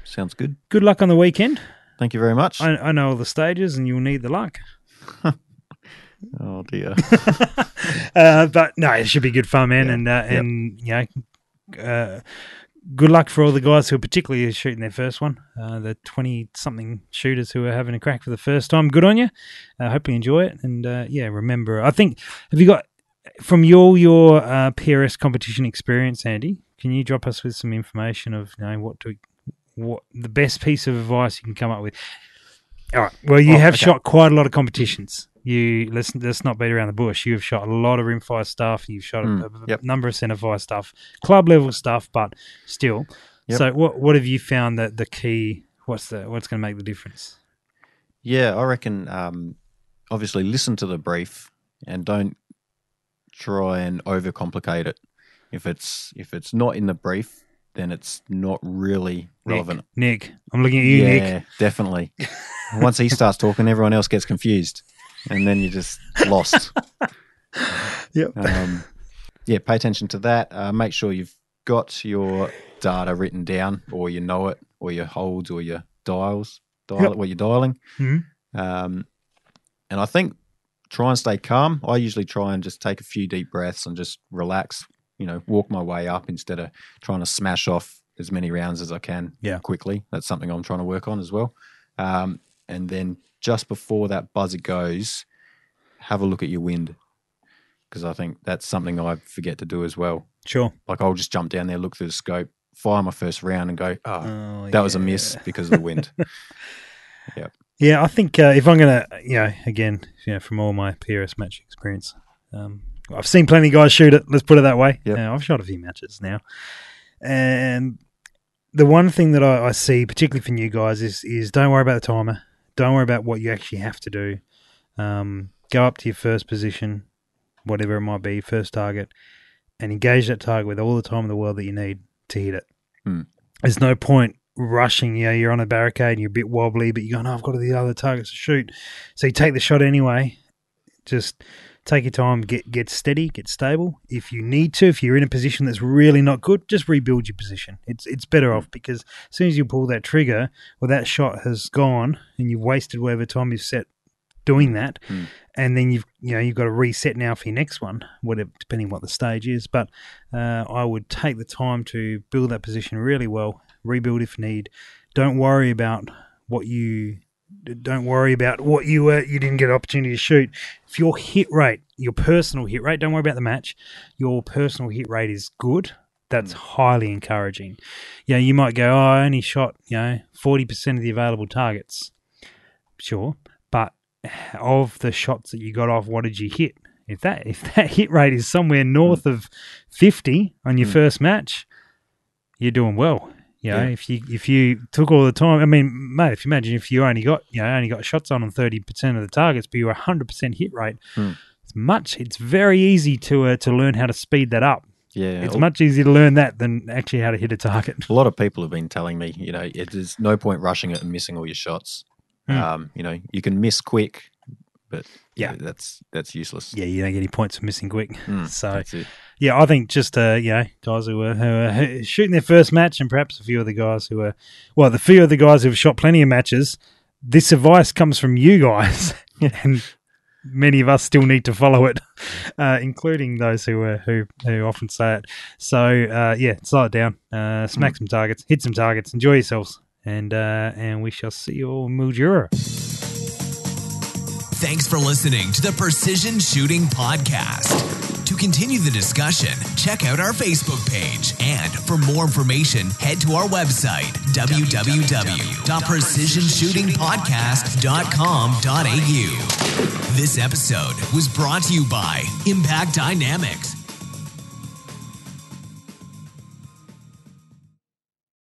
S3: Sounds good.
S2: Good luck on the weekend.
S3: Thank you very much.
S2: I know all the stages, and you'll need the luck.
S3: Oh dear.
S2: But no, it should be good fun, man. Good luck for all the guys who are particularly shooting their first one. The 20-something shooters who are having a crack for the first time. Good on you. Hope you enjoy it. And remember, I think, have you got, from your PRS competition experience, Andy, can you drop us with some information of what the best piece of advice you can come up with? All right. Well, you have shot quite a lot of competitions. Let's not beat around the bush. You have shot a lot of rimfire stuff. You've shot a number of centerfire stuff, club level stuff, but still. Yep. So, what have you found that the key? What's going to make the difference?
S3: Yeah, I reckon obviously listen to the brief and don't try and overcomplicate it. If it's not in the brief, then it's not really relevant.
S2: Nick, I'm looking at you, Nick.
S3: Yeah, definitely. Once he starts talking, everyone else gets confused, and then you're just lost.
S2: Yep.
S3: Yeah, pay attention to that. Make sure you've got your data written down, or you know it, or your holds, or your dial it, what you're dialing.
S2: Mm-hmm.
S3: And I think try and stay calm. I usually try and just take a few deep breaths and just relax, walk my way up instead of trying to smash off as many rounds as I can quickly. That's something I'm trying to work on as well. And then just before that buzzer goes, have a look at your wind, because I think that's something I forget to do as well.
S2: Sure.
S3: Like I'll just jump down there, look through the scope, fire my first round and go, that was a miss because of the wind. Yeah.
S2: Yeah, I think if I'm going to, again, from all my PRS match experience, I've seen plenty of guys shoot it. Let's put it that way.
S3: Yep.
S2: I've shot a few matches now. And the one thing that I see, particularly for new guys, is don't worry about the timer. Don't worry about what you actually have to do. Go up to your first position, whatever it might be, first target, and engage that target with all the time in the world that you need to hit it. There's no point rushing. You're on a barricade and you're a bit wobbly, but you're going, I've got the other targets to shoot. So you take the shot anyway. Just take your time, get steady, get stable. If you need to, if you're in a position that's really not good, just rebuild your position. It's better off, because as soon as you pull that trigger, well, that shot has gone and you've wasted whatever time you've set doing that, and then you've got to reset now for your next one, whatever, depending what the stage is. But I would take the time to build that position really well, rebuild if need. Don't worry about what you didn't get an opportunity to shoot. If your hit rate, your personal hit rate, don't worry about the match, your personal hit rate is good, that's highly encouraging. You might go, I only shot 40% of the available targets. Sure, but of the shots that you got off, what did you hit? If that hit rate is somewhere north of 50 on your first match, you're doing well. If you took all the time, I mean, mate, if you imagine if you only got shots on 30% of the targets, but you were 100% hit rate, it's very easy to learn how to speed that up.
S3: Yeah,
S2: it's much easier to learn that than actually how to hit a target.
S3: A lot of people have been telling me, there's no point rushing it and missing all your shots. You can miss quick, but that's useless. Yeah,
S2: you don't get any points for missing quick. So
S3: that's it.
S2: Yeah, I think just guys who are shooting their first match, and perhaps a few of the guys who are, the few of the guys who've shot plenty of matches, this advice comes from you guys, and many of us still need to follow it, including those who often say it. So slow it down, smack some targets, hit some targets, enjoy yourselves, and we shall see you all in Mildura.
S1: Thanks for listening to the Precision Shooting Podcast. To continue the discussion, check out our Facebook page. And for more information, head to our website, www.precisionshootingpodcast.com.au. This episode was brought to you by Impact Dynamics.